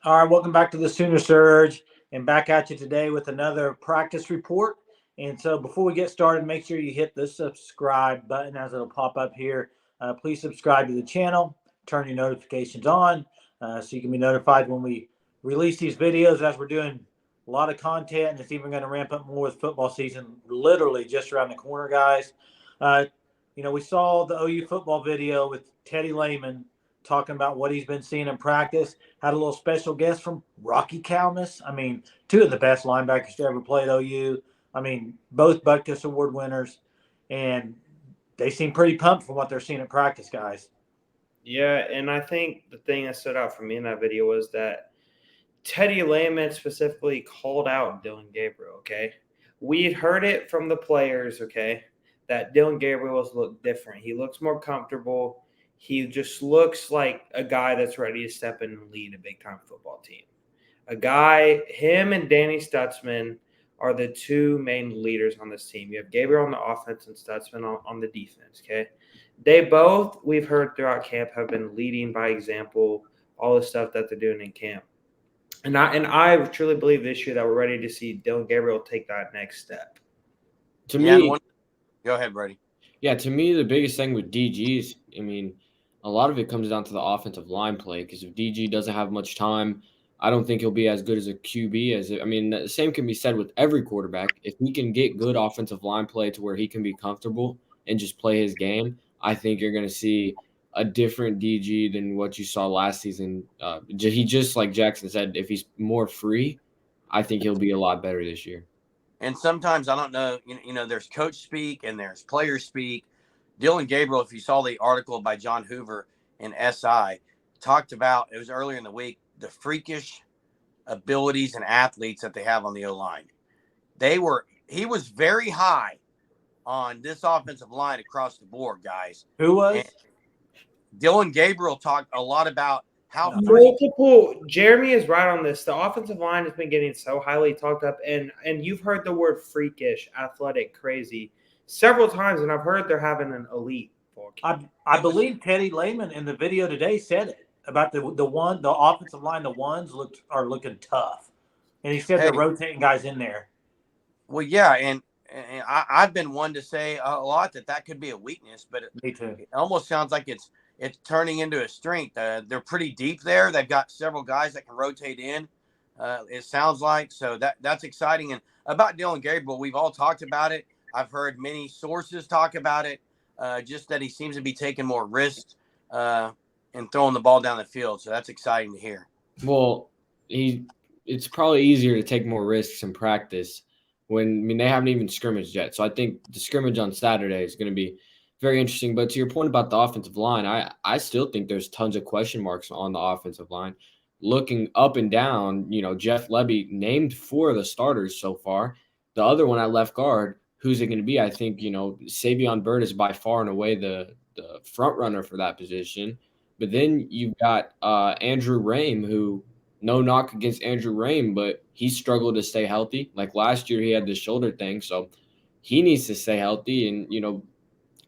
All right, welcome back to the Sooner Surge, and back at you today with another practice report. And so, before we get started, make sure you hit the subscribe button as it'll pop up here. Please subscribe to the channel, turn your notifications on, so you can be notified when we release these videos. As we're doing a lot of content, and it's even going to ramp up more with football season, literally just around the corner, guys. Uh, we saw the OU football video with Teddy Lehman talking about what he's been seeing in practice. Had a little special guest from Rocky Calmus. I mean, two of the best linebackers to ever play at OU. I mean, both Butkus Award winners, and they seem pretty pumped from what they're seeing in practice, guys. Yeah, and I think the thing that stood out for me in that video was that Teddy Lehman specifically called out Dylan Gabriel, okay? We'd heard it from the players, okay, that Dylan Gabriel's look different. He looks more comfortable. He just looks like a guy that's ready to step in and lead a big-time football team. Him and Danny Stutzman are the two main leaders on this team. You have Gabriel on the offense and Stutzman on the defense, okay? They both, we've heard throughout camp, have been leading by example, all the stuff that they're doing in camp. And I truly believe this year that we're ready to see Dylan Gabriel take that next step. To me, go ahead, Brady. Yeah, to me, the biggest thing with DGs, I mean, a lot of it comes down to the offensive line play because if DG doesn't have much time, I don't think he'll be as good as a QB I mean, the same can be said with every quarterback. If he can get good offensive line play to where he can be comfortable and just play his game, I think you're going to see a different DG than what you saw last season. He just, like Jackson said, if he's more free, I think he'll be a lot better this year. And sometimes I don't know, there's coach speak and there's player speak. Dylan Gabriel, if you saw the article by John Hoover in SI, talked about, it was earlier in the week, the freakish abilities and athletes that they have on the O-line. He was very high on this offensive line across the board, guys. Who was? And Dylan Gabriel talked a lot about how Jeremy is right on this. The offensive line has been getting so highly talked up, and you've heard the word freakish, athletic, crazy several times, and I've heard they're having an elite ball camp. I believe Teddy Lehman in the video today said it about the offensive line. The ones are looking tough, and he said they're rotating guys in there. Well, yeah, and I've been one to say a lot that could be a weakness, but Me too. It almost sounds like it's turning into a strength. They're pretty deep there. They've got several guys that can rotate in. It sounds like so that's exciting. And about Dylan Gabriel, we've all talked about it. I've heard many sources talk about it. Just that he seems to be taking more risks and throwing the ball down the field. So that's exciting to hear. Well, it's probably easier to take more risks in practice they haven't even scrimmaged yet. So I think the scrimmage on Saturday is going to be very interesting. But to your point about the offensive line, I still think there's tons of question marks on the offensive line. Looking up and down, Jeff Lebby named 4 of the starters so far. The other one at left guard, who's it going to be? I think, Savion Byrd is by far and away the front runner for that position. But then you've got Andrew Rame, who, no knock against Andrew Rame, but he struggled to stay healthy. Like last year, he had the shoulder thing, so he needs to stay healthy. And,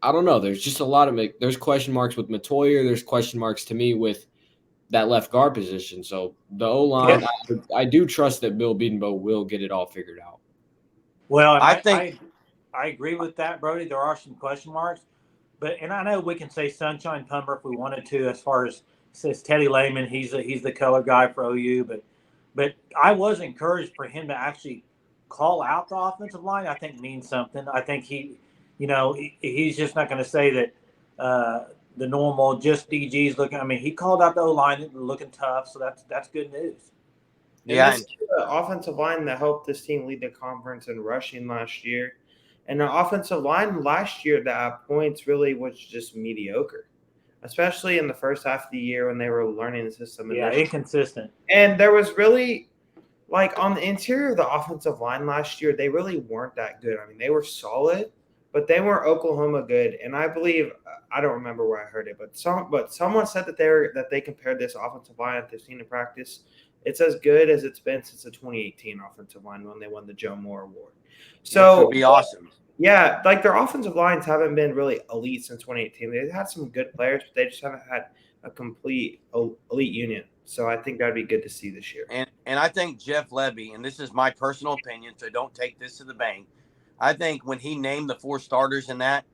I don't know. There's just a lot of there's question marks with Matoyer. There's question marks to me with that left guard position. So the O-line, I do trust that Bill Bedenbaugh will get it all figured out. Well, I think I agree with that, Brody. There are some question marks, and I know we can say Sunshine Pumper if we wanted to, as far as says Teddy Lehman, he's the color guy for OU, but I was encouraged for him to actually call out the offensive line. I think means something. I think he's just not going to say that the normal just DGs looking. I mean, he called out the O-line looking tough, so that's good news. Yeah, and the offensive line that helped this team lead the conference in rushing last year, and the offensive line last year that at points really was just mediocre, especially in the first half of the year when they were learning the system. Yeah, inconsistent. And there was really, on the interior of the offensive line last year, they really weren't that good. I mean, they were solid, but they weren't Oklahoma good. And I believe, I don't remember where I heard it, but someone said that they compared this offensive line that they've seen in practice. It's as good as it's been since the 2018 offensive line when they won the Joe Moore Award. So it would be awesome. Yeah, their offensive lines haven't been really elite since 2018. They've had some good players, but they just haven't had a complete elite unit So I think that'd be good to see this year. And I think Jeff Levy, and this is my personal opinion, so don't take this to the bank. I think when he named the 4 starters in that,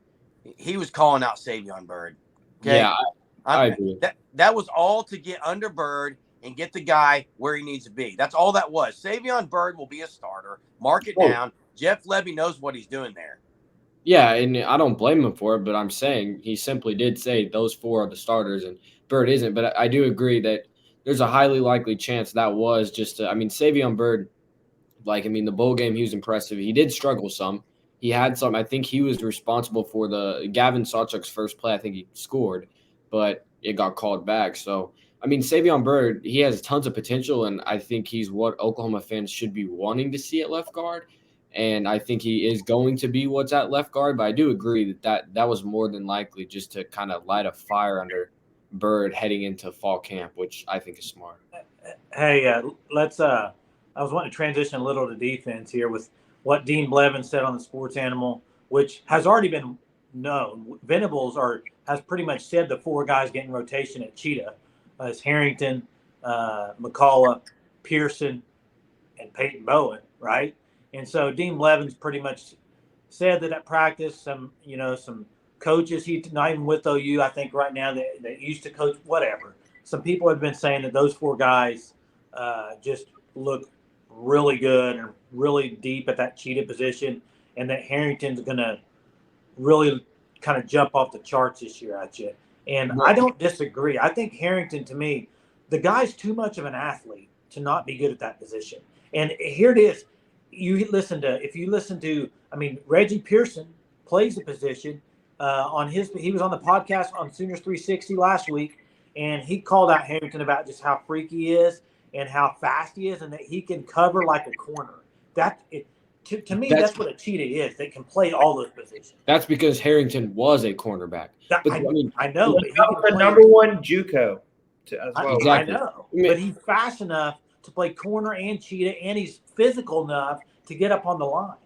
he was calling out Savion Byrd. Okay, Yeah, I agree. That was all to get under Byrd and get the guy where he needs to be. That's all that was. Savion Byrd will be a starter. Mark it down. Jeff Levy knows what he's doing there. Yeah, and I don't blame him for it, but I'm saying he simply did say those 4 are the starters and Bird isn't. But I do agree that there's a highly likely chance that was just Savion Byrd, the bowl game, he was impressive. He did struggle some. He had some. I think he was responsible for the Gavin Sawchuk's first play. I think he scored, but it got called back. So, Savion Byrd, he has tons of potential, and I think he's what Oklahoma fans should be wanting to see at left guard. And I think he is going to be what's at left guard. But I do agree that was more than likely just to kind of light a fire under Byrd heading into fall camp, which I think is smart. Hey, let's. I was wanting to transition a little to defense here with what Dean Blevins said on the Sports Animal, which has already been known. Venables has pretty much said the 4 guys getting rotation at Cheetah is Harrington, McCullough, Pearson, and Peyton Bowen, right? And so Dean Blevins pretty much said that at practice, some coaches, he's not even with OU, I think right now that used to coach, whatever. Some people have been saying that those 4 guys just look really good and really deep at that Cheetah position, and that Harrington's going to really kind of jump off the charts this year at you. And I don't disagree. I think Harrington, to me, the guy's too much of an athlete to not be good at that position. And here it is. If you listen to, Reggie Pearson plays the position he was on the podcast on Sooners 360 last week, and he called out Harrington about just how freaky he is and how fast he is, and that he can cover like a corner. To me, that's what a Cheetah is. They can play all those positions. That's because Harrington was a cornerback. I know. But he the number 1 JUCO as well. Exactly. I know. But he's fast enough to play corner and Cheetah, and he's physical enough to get up on the line.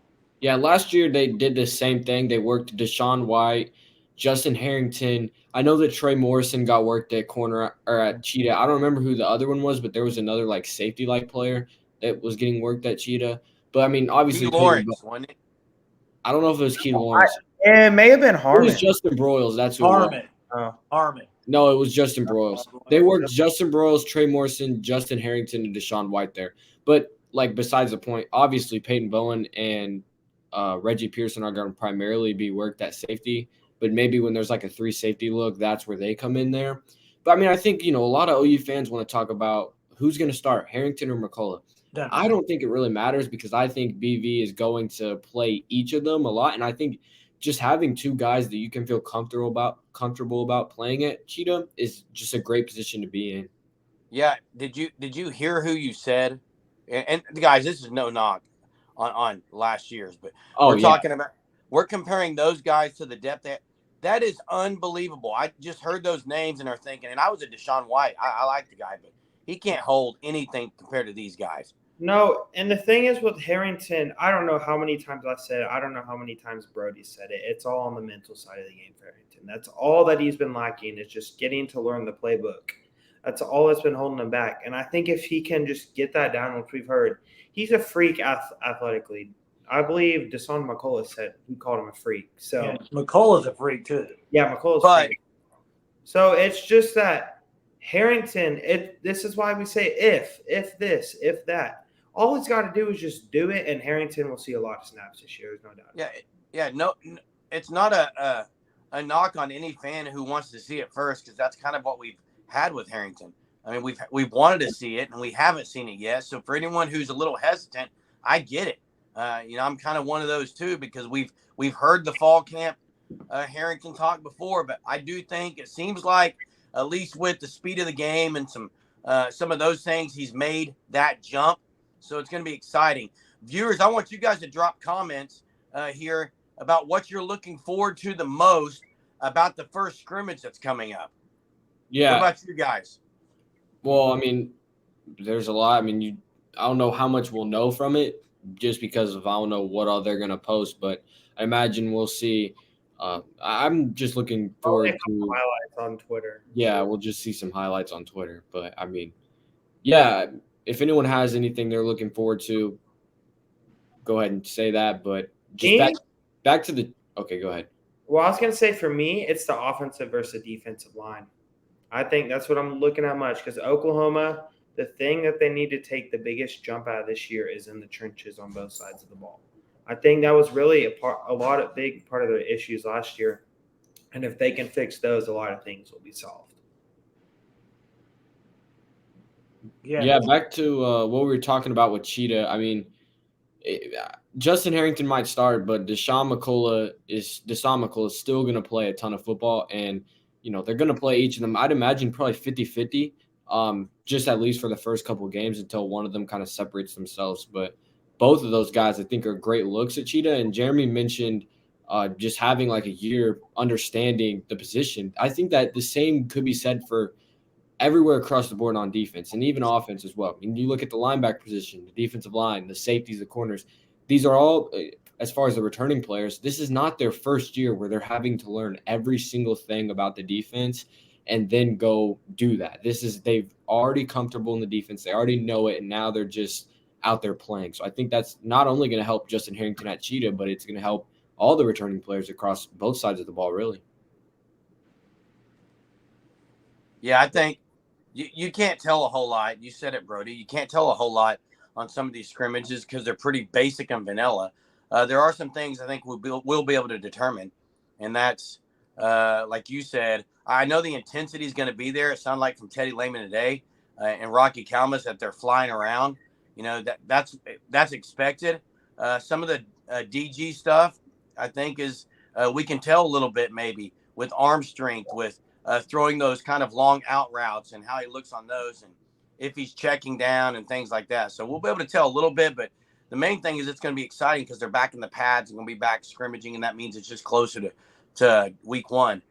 Yeah, last year they did the same thing. They worked Deshaun White, Justin Harrington. I know that Trey Morrison got worked at corner or at Cheetah. I don't remember who the other one was, but there was another safety player that was getting worked at Cheetah. But obviously, Key Lawrence, wasn't it? I don't know if it was Key Lawrence. It may have been Harmon. It was Justin Broyles. That's who Harmon. It was. Harmon. No, it was Justin Broyles. They worked Justin Broyles, Trey Morrison, Justin Harrington, and Deshaun White there. But besides the point, obviously Peyton Bowen and Reggie Pearson are going to primarily be worked at safety. But maybe when there's a 3 safety look, that's where they come in there. But I think a lot of OU fans want to talk about who's going to start, Harrington or McCullough. I don't think it really matters because I think BV is going to play each of them a lot, and I think just having 2 guys that you can feel comfortable about playing at Cheetah is just a great position to be in. Yeah, did you hear who you said? And guys, this is no knock on last year's, but we're comparing those guys to the depth that is unbelievable. I just heard those names and are thinking, and I was a Deshaun White. I like the guy, but he can't hold anything compared to these guys. No, and the thing is with Harrington, I don't know how many times I said it. I don't know how many times Brody said it. It's all on the mental side of the game for Harrington. That's all that he's been lacking is just getting to learn the playbook. That's all that's been holding him back. And I think if he can just get that down, which we've heard, he's a freak athletically. I believe Deshaun McCullough said he called him a freak. So yeah, McCullough's a freak too. Yeah, McCullough's a freak. So it's just that Harrington, this is why we say if this, if that. All he's got to do is just do it, and Harrington will see a lot of snaps this year. There's no doubt. Yeah. No, it's not a knock on any fan who wants to see it first, because that's kind of what we've had with Harrington. We've wanted to see it, and we haven't seen it yet. So for anyone who's a little hesitant, I get it. I'm kind of one of those too, because we've heard the fall camp Harrington talk before, but I do think it seems like, at least with the speed of the game and some of those things, he's made that jump. So it's going to be exciting. Viewers, I want you guys to drop comments here about what you're looking forward to the most about the first scrimmage that's coming up. Yeah. What about you guys? Well, there's a lot. I don't know how much we'll know from it just because I don't know what all they're going to post, but I imagine we'll see. I'm just looking forward to highlights on Twitter. Yeah, we'll just see some highlights on Twitter. But, yeah, if anyone has anything they're looking forward to, go ahead and say that. But just Me? back to the okay, go ahead. Well, I was going to say for me, it's the offensive versus defensive line. I think that's what I'm looking at much because Oklahoma, the thing that they need to take the biggest jump out of this year is in the trenches on both sides of the ball. I think that was really a big part of the issues last year. And if they can fix those, a lot of things will be solved. Yeah, back to what we were talking about with Cheetah. I mean, Justin Harrington might start, but Deshaun McCullough is still going to play a ton of football, and they're going to play each of them. I'd imagine probably 50-50, just at least for the first couple of games until one of them kind of separates themselves. But both of those guys, I think, are great looks at Cheetah. And Jeremy mentioned just having like a year understanding the position. I think that the same could be said for everywhere across the board on defense and even offense as well. I mean, you look at the linebacker position, the defensive line, the safeties, the corners. These are all, as far as the returning players, this is not their first year where they're having to learn every single thing about the defense and then go do that. They've already comfortable in the defense. They already know it, and now they're just out there playing. So I think that's not only going to help Justin Harrington at Cheetah, but it's going to help all the returning players across both sides of the ball, really. Yeah, I think you can't tell a whole lot. You said it, Brody. You can't tell a whole lot on some of these scrimmages because they're pretty basic and vanilla. There are some things I think we'll be able to determine, and that's like you said. I know the intensity is going to be there. It sounded like from Teddy Lehman today and Rocky Kalmus that they're flying around. That's expected. Some of the DG stuff I think is we can tell a little bit maybe with arm strength, with throwing those kind of long out routes and how he looks on those and if he's checking down and things like that. So we'll be able to tell a little bit, but the main thing is it's going to be exciting because they're back in the pads and going to be back scrimmaging, and that means it's just closer to week one.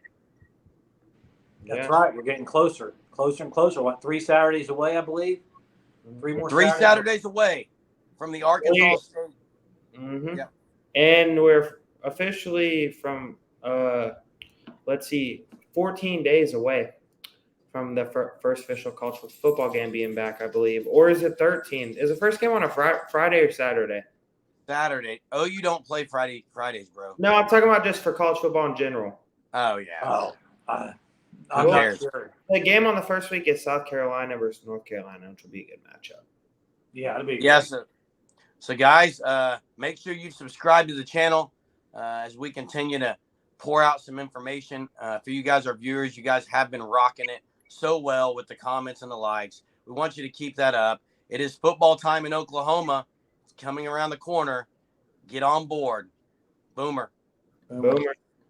That's right. We're getting closer and closer. What, 3 Saturdays away, I believe? 3 more Three Saturdays away from the Arkansas State. Mm-hmm. Yeah. And we're officially from, 14 days away from the first official college football game being back, I believe. Or is it 13? Is the first game on a Friday or Saturday? Saturday. Oh, you don't play Fridays, bro. No, I'm talking about just for college football in general. Oh, yeah. I'm not sure. The game on the first week is South Carolina versus North Carolina, which will be a good matchup. Yeah, it'll be good. Yes. So, guys, make sure you subscribe to the channel as we continue to pour out some information for you guys, our viewers. You guys have been rocking it so well with the comments and the likes. We want you to keep that up. It is football time in Oklahoma. It's coming around the corner. Get on board. Boomer. Boomer.